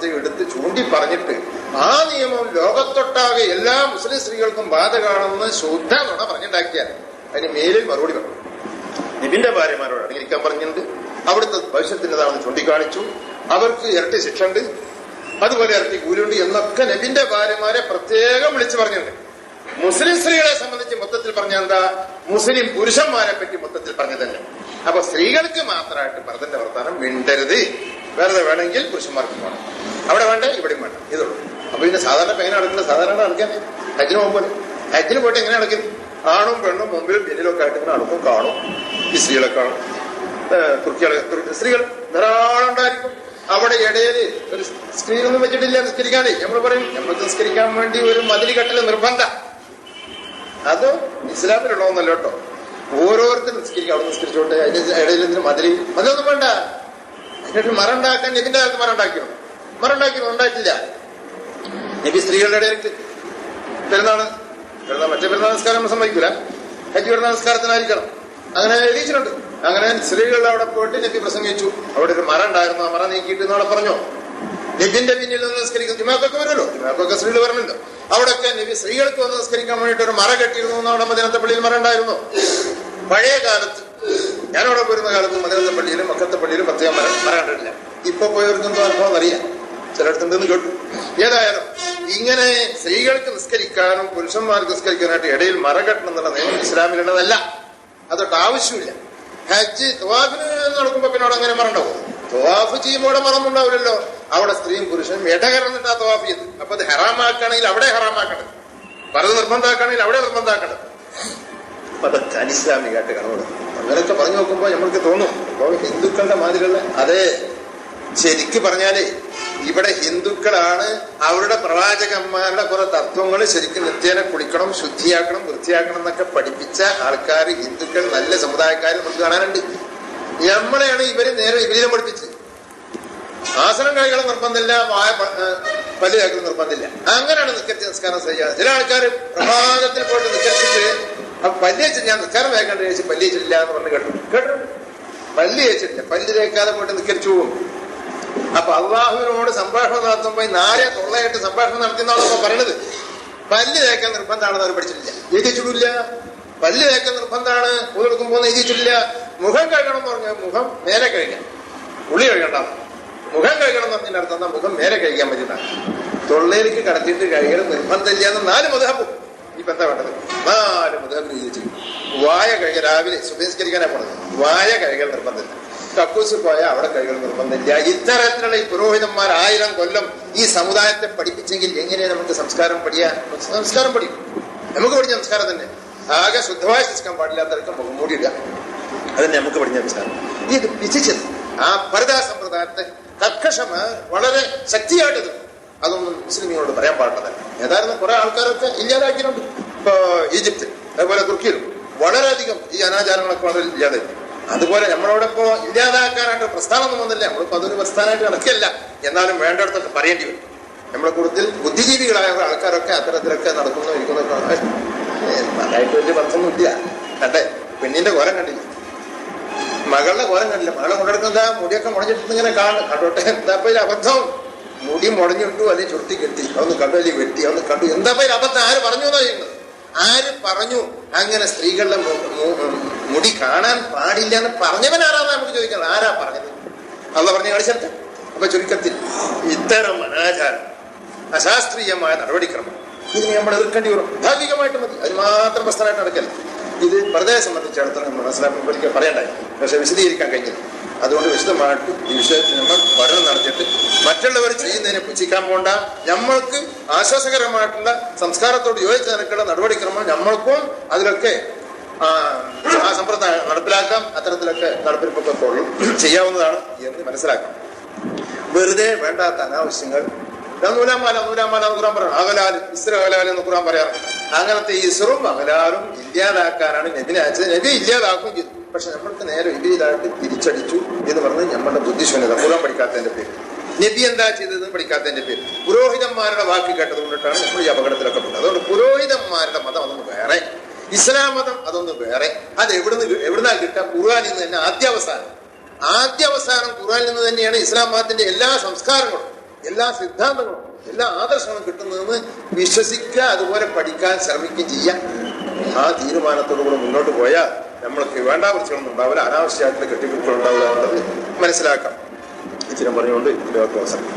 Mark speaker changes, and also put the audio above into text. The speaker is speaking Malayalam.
Speaker 1: പ്രത്യേകം എടുത്ത് ചൂണ്ടി പറഞ്ഞിട്ട് ആ നിയമം ലോകത്തൊട്ടാകെ എല്ലാ മുസ്ലിം സ്ത്രീകൾക്കും ബാധകമാണെന്ന് ശുദ്ധ നുണ പറഞ്ഞിട്ടുണ്ടാക്കിയാൽ അതിന് മേലിൽ മറുപടി പറഞ്ഞു. നബിന്റെ ഭാര്യമാരോട് അടങ്ങിയിരിക്കാൻ പറഞ്ഞിട്ടുണ്ട്. അവിടുത്തെ ഭവിഷ്യത്തിൻ്റെതാണെന്ന് ചൂണ്ടിക്കാണിച്ചു. അവർക്ക് ഇരട്ടി ശിക്ഷ ഉണ്ട്, അതുപോലെ ഇരട്ടി കൂലുണ്ട് എന്നൊക്കെ നബിന്റെ ഭാര്യമാരെ പ്രത്യേകം വിളിച്ചു പറഞ്ഞിട്ടുണ്ട്. മുസ്ലിം സ്ത്രീകളെ സംബന്ധിച്ച് മൊത്തത്തിൽ പറഞ്ഞ എന്താ? മുസ്ലിം പുരുഷന്മാരെ പറ്റി മൊത്തത്തിൽ പറഞ്ഞതല്ല. അപ്പൊ സ്ത്രീകൾക്ക് മാത്രമായിട്ട് ഭർത്തന്റെ വർത്താനം മിണ്ടരുത്. വേറെ വേണമെങ്കിൽ പുരുഷന്മാർക്ക് വേണം, അവിടെ വേണ്ട ഇവിടെയും വേണ്ട, ഇതുള്ളൂ. അപ്പൊ പിന്നെ സാധാരണ എങ്ങനെ നടക്കുന്നത്? സാധാരണ നടക്കാൻ ഹജ്ജിന് പോകുമ്പോൾ ഹജ്ജിന് പോയിട്ട് എങ്ങനെ നടക്കുന്നത്? ആണും പെണ്ണും മുമ്പിലും പിന്നിലൊക്കെ ആയിട്ട് ഇങ്ങനെ നടക്കും, കാണും. ഈ സ്ത്രീകളെ കാണും, സ്ത്രീകൾ ധാരാളം ഉണ്ടായിരിക്കും. അവിടെ ഇടയില് ഒരു സ്ക്രീനൊന്നും വെച്ചിട്ടില്ല നിസ്കരിക്കാനേ. നമ്മൾ പറയും നമ്മൾക്ക് നിസ്കരിക്കാൻ വേണ്ടി ഒരു മതിൽ കെട്ടല് നിർബന്ധം. അത് ഇസ്ലാമിലുള്ളതൊന്നല്ല കേട്ടോ. ഓരോരുത്തരും നിസ്കരിക്കും, അവിടെ നിസ്കരിച്ചോട്ടെ. അതിന്റെ ഇടയിൽ മതിലൊന്നും വേണ്ട. എന്നിട്ട് മരം ഉണ്ടാക്കാൻ നബിന്റെ കാലത്ത് മരം ഉണ്ടാക്കിയില്ല. നബി സ്ത്രീകളുടെ ഇടയിൽ പെരുന്നാൾ മറ്റേ പെരുന്നാൾ നമസ്കാരം സമ്മതിക്കൂല, ഹജ്ജ് പെരുന്നാൾ നമസ്കാരത്തിനായിരിക്കണം. അങ്ങനെ എഴുതിയിട്ടുണ്ട്. അങ്ങനെ സ്ത്രീകളുടെ അവിടെ പോയിട്ട് നബി പ്രസംഗിച്ചു. അവിടെ ഒരു മരം ഉണ്ടായിരുന്നു, ആ മരം നീക്കിയിട്ട് എന്നോടെ പറഞ്ഞു. നബിന്റെ പിന്നിൽ നിന്ന് നിസ്കരിക്കും. ജുമാക്കൊക്കെ വരുമല്ലോ, ജുമാക്കൊക്കെ സ്ത്രീകൾ വരുന്നുണ്ട്. അവിടെയൊക്കെ നബി സ്ത്രീകൾക്ക് വന്ന് നിസ്കരിക്കാൻ വേണ്ടിയിട്ട് ഒരു മരം കെട്ടിയിരുന്നു. അവിടെ മദീനത്തെ പള്ളിയിൽ മരം ഉണ്ടായിരുന്നു. പഴയ കാലത്ത് ഞാനവിടെ പോരുന്ന കാലത്ത് മദീനത്തെ പള്ളിയിലും മക്കത്തെ പള്ളിയിലും പ്രത്യേകം മരം കണ്ടിട്ടില്ല. ഇപ്പൊ പോയവർക്കെന്തോ അനുഭവം അറിയാം, ചിലയിടത്തുണ്ടെന്ന് കേട്ടു. ഏതായാലും ഇങ്ങനെ സ്ത്രീകൾക്ക് നിസ്കരിക്കാനും പുരുഷന്മാർക്ക് നിസ്കരിക്കാനായിട്ട് ഇടയിൽ മരം കെട്ടണം എന്നുള്ള നിയമം ഇസ്ലാമിലുള്ളതല്ല. അതൊട്ട് ആവശ്യമില്ല. ഹജ്ജ് തവാഫിന് നടക്കുമ്പോ പിന്നെ അവിടെ അങ്ങനെ മറണ്ടാവും. തവാഫ് ചെയ്യുമ്പോൾ അവിടെ മറന്നുണ്ടാവില്ലല്ലോ. അവിടെ സ്ത്രീയും പുരുഷനും ഇടകലർന്നിട്ടാ തവാഫ് ചെയ്ത്. അപ്പൊ അത് ഹറാമാക്കുകയാണെങ്കിൽ അവിടെ ഹറാമാക്കണത്, പലത് നിർബന്ധമാക്കുകയാണെങ്കിൽ അവിടെ നിർബന്ധമാക്കണത്. അപ്പൊ അതൊക്കെ അനിസ്ലാമികമായിട്ട് കണവോട് അങ്ങനെയൊക്കെ പറഞ്ഞു നോക്കുമ്പോ നമ്മൾക്ക് തോന്നും അപ്പൊ ഹിന്ദുക്കളുടെ മാതിരിയുള്ള അതേ. ശരിക്ക് പറഞ്ഞാലേ ഇവിടെ ഹിന്ദുക്കളാണ് അവരുടെ പ്രവാചകന്മാരുടെ കുറെ തത്വങ്ങൾ ശരിക്കും നിത്യേന കുളിക്കണം, ശുദ്ധിയാക്കണം, വൃത്തിയാക്കണം എന്നൊക്കെ പഠിപ്പിച്ച ആൾക്കാർ ഹിന്ദുക്കൾ നല്ല സമുദായക്കാർ നമുക്ക് കാണാനുണ്ട്. നമ്മളെയാണ് ഇവര് നേരെ വിപരീതം പഠിപ്പിച്ചത്. ആസനം കഴിക്കണം നിർബന്ധമില്ല, പല്ല് കഴിക്കണം നിർബന്ധമില്ല. അങ്ങനെയാണ് നിസ്കരിച്ച് നിസ്കാരം ചെയ്യാതെ. ചില ആൾക്കാർ പ്രഭാതത്തിൽ പോയിട്ട് നിസ്കരിച്ചിട്ട് പല്ല് വെച്ച് ഞാൻ നിസ്കാരം വേഗം കഴിച്ച് പല്ല് വെച്ചിട്ടില്ല എന്ന് പറഞ്ഞ് കേട്ടു. പല്ല് വെച്ചിട്ടില്ല, പല്ല് തേക്കാതെ പോയിട്ട് നിസ്കരിച്ചു പോകും. അപ്പൊ അള്ളാഹുവിനോട് സംഭാഷണം നടത്തുമ്പോ 4 തൊള്ളയായിട്ട് സംഭാഷണം നടത്തുന്നതാണ് ഇപ്പൊ പറയണത്. പല്ല് തേക്കാൻ നിർബന്ധമാണെന്ന് അവർ പഠിച്ചിട്ടില്ല, എഴുതിച്ചിട്ടില്ല. പല്ല് തേക്കാൻ നിർബന്ധമാണ്, പൂതെടുക്കുമ്പോ എഴുതിച്ചിട്ടില്ല. മുഖം കഴുകണം എന്ന് പറഞ്ഞാൽ മുഖം മേലെ കഴുകാം, ഉള്ളി കഴുകണ്ട. മുഖം കഴുകണം എന്ന് പറഞ്ഞതിന്റെ അർത്ഥം എന്താ? മുഖം മേലെ കഴിക്കാൻ പറ്റുന്നതാണ്. തൊള്ളയിലേക്ക് കടത്തിയിട്ട് കഴുകൽ നിർബന്ധമില്ല എന്ന് 4 മദ്ഹബ്. ഇപ്പൊ എന്താ വേണ്ടത്? 4 മദ്ഹബ് എഴുതിച്ചു. വായ കഴുകൽ, രാവിലെ സുബഹിസ്കരിക്കാനാ പോണത്, വായ കഴുകൽ നിർബന്ധമില്ല. കക്കൂസ് പോയാൽ അവിടെ കൈകൾ നിർബന്ധമില്ല. ഇത്തരത്തിലുള്ള ഈ പുരോഹിതന്മാർ 1000 കൊല്ലം ഈ സമുദായത്തെ പഠിപ്പിച്ചെങ്കിൽ എങ്ങനെയാണ് നമുക്ക് സംസ്കാരം പഠിക്കാൻ? സംസ്കാരം പഠിക്കും, നമുക്ക് പഠിച്ച സംസ്കാരം തന്നെ. ആകെ ശുദ്ധമായ ശിക്കാൻ പാടില്ലാത്തവർക്ക് മുഖം മൂടിയിടുക, അതന്നെ നമുക്ക് പഠിച്ച സംസ്കാരം. ഇത് വിധിച്ചത് ആ പരദാ സമ്പ്രദായത്തെ കർക്കശമായ വളരെ ശക്തിയായിട്ടത് അതൊന്നും മുസ്ലിമിനോട് പറയാൻ പാടുള്ളതല്ല. ഏതായാലും കുറെ ആൾക്കാരൊക്കെ ഇല്ലാതാക്കിയിട്ടുണ്ട്. ഇപ്പൊ ഈജിപ്ത്, അതുപോലെ തുർക്കിയിലും വളരെയധികം ഈ അനാചാരങ്ങളൊക്കെ വളരെ ഇല്ലാതായി. അതുപോലെ നമ്മളോടൊപ്പം ഇല്ലാതാക്കാനായിട്ട് പ്രസ്ഥാനമൊന്നും വന്നില്ല. നമ്മളിപ്പോ അതൊരു പ്രസ്ഥാനമായിട്ട് നടക്കില്ല. എന്നാലും വേണ്ടിടത്തൊക്കെ പറയേണ്ടി വരും. നമ്മുടെ കൂടുതൽ ബുദ്ധിജീവികളായ ആൾക്കാരൊക്കെ അത്തരത്തിലൊക്കെ നടക്കുന്നു ഇരിക്കുന്നൊക്കെ നന്നായിട്ട് വലിയ പത്തൊന്നും ഇല്ല. കണ്ടേ, പെണ്ണിന്റെ കോലം കണ്ടില്ല, മകളുടെ കോലം കണ്ടില്ല. മകളെ കൊണ്ടെടുക്കുന്ന മുടിയൊക്കെ മുടഞ്ഞിട്ട് ഇങ്ങനെ കണ്ടോട്ടെ. എന്താ പേര് അബദ്ധം? മുടി മുടഞ്ഞിട്ടു, അല്ലെങ്കിൽ ചുരുട്ടി കെട്ടി, അതൊന്ന് കണ്ടു, അല്ലെങ്കിൽ വെട്ടി, അതൊന്ന് കണ്ടു. എന്താ പേര് അബദ്ധം? ആര് പറഞ്ഞു എന്നാ ചെയ്യുന്നത്? ആര് പറഞ്ഞു അങ്ങനെ സ്ത്രീകളുടെ മുടി കാണാൻ പാടില്ല എന്ന് പറഞ്ഞവൻ ആരാന്ന് നമുക്ക് ചോദിക്കണം. ആരാ പറഞ്ഞത്? അള്ള പറഞ്ഞ് കാണിച്ചിട്ട്. അപ്പൊ ചുരുക്കത്തിൽ ഇത്തരം അനാചാരം, അശാസ്ത്രീയമായ നടപടിക്രമം ഇതിന് നമ്മൾ എതിർക്കേണ്ടി വരും. ഭാഗികമായിട്ട് മതി, അത് മാത്രം പ്രശ്നമായിട്ട് നടക്കല്ല. ഇത് പ്രദേശം സംബന്ധിച്ചിടത്തോളം നമ്മൾ മനസ്സിലാക്കുമ്പോഴേക്കും പറയണ്ടായി, പക്ഷെ വിശദീകരിക്കാൻ കഴിഞ്ഞില്ല. അതുകൊണ്ട് വിശദമായിട്ട് ഈ വിഷയത്തിൽ നമ്മൾ പഠനം നടത്തിയിട്ട് മറ്റുള്ളവർ ചെയ്യുന്നതിനെ പുച്ഛിക്കാൻ പോണ്ട. നമ്മൾക്ക് ആശ്വാസകരമായിട്ടുള്ള സംസ്കാരത്തോട് യോജിച്ച നിരക്കുള്ള നടപടിക്രമം നമ്മൾക്കും അതിലൊക്കെ ആ സമ്പ്രദായം നടപ്പിലാക്കാം. അത്തരത്തിലൊക്കെ നടപ്പിലൊക്കെ ചെയ്യാവുന്നതാണ് എന്ന് മനസ്സിലാക്കാം. വെറുതെ വേണ്ടാത്ത അനാവശ്യങ്ങൾ നൂലാമാല ഖുർആൻ പറയണം. അകലാൽ ഇസ്ര അകലാൽ എന്ന് ഖുർആൻ പറയാറുണ്ട്. അങ്ങനത്തെ ഇസ്റും അകലാലും ഇല്ലാതാക്കാനാണ് നബിനെ അയച്ചത്. നബി ഇല്ലാതാക്കുകയും ചെയ്തു. പക്ഷെ നമ്മൾക്ക് നേരെ വിപരീതമായിട്ട് തിരിച്ചടിച്ചു എന്ന് പറഞ്ഞ് നമ്മളുടെ ബുദ്ധിശൂന്യത, ഖുർആൻ പഠിക്കാത്തതിന്റെ പേര്. നബി എന്താ ചെയ്തത് പഠിക്കാത്തതിന്റെ പേര്, പുരോഹിതന്മാരുടെ വാക്ക് കേട്ടത് കൊണ്ടിട്ടാണ് നമ്മൾ ഈ അപകടത്തിലൊക്കെ പെട്ടത്. അതുകൊണ്ട് പുരോഹിതന്മാരുടെ മതം അതൊന്ന് വേറെ, ഇസ്ലാം മതം അതൊന്ന് വേറെ. അത് എവിടുന്നാ കിട്ടുക? ഖുർആനിൽ നിന്ന് തന്നെ ആദ്യാവസാനം ഖുർആനിൽ നിന്ന് തന്നെയാണ് ഇസ്ലാം മതത്തിന്റെ എല്ലാ സംസ്കാരങ്ങളും. എല്ലാ സിദ്ധാന്തങ്ങളും എല്ലാ ആദർശങ്ങളും കിട്ടുന്നതെന്ന് വിശ്വസിക്കുക, അതുപോലെ പഠിക്കാൻ ശ്രമിക്കുകയും ചെയ്യാം. ആ തീരുമാനത്തോടുകൂടെ മുന്നോട്ട് പോയാൽ നമ്മൾക്ക് വേണ്ട പ്രശ്നമൊന്നും ഉണ്ടാവില്ല, അനാവശ്യമായിട്ടുള്ള കെട്ടിപ്പിടിപ്പുകൾ ഉണ്ടാവില്ല എന്നുള്ളത് മനസ്സിലാക്കാം. ഇച്ചിരി പറഞ്ഞുകൊണ്ട് അവസാനം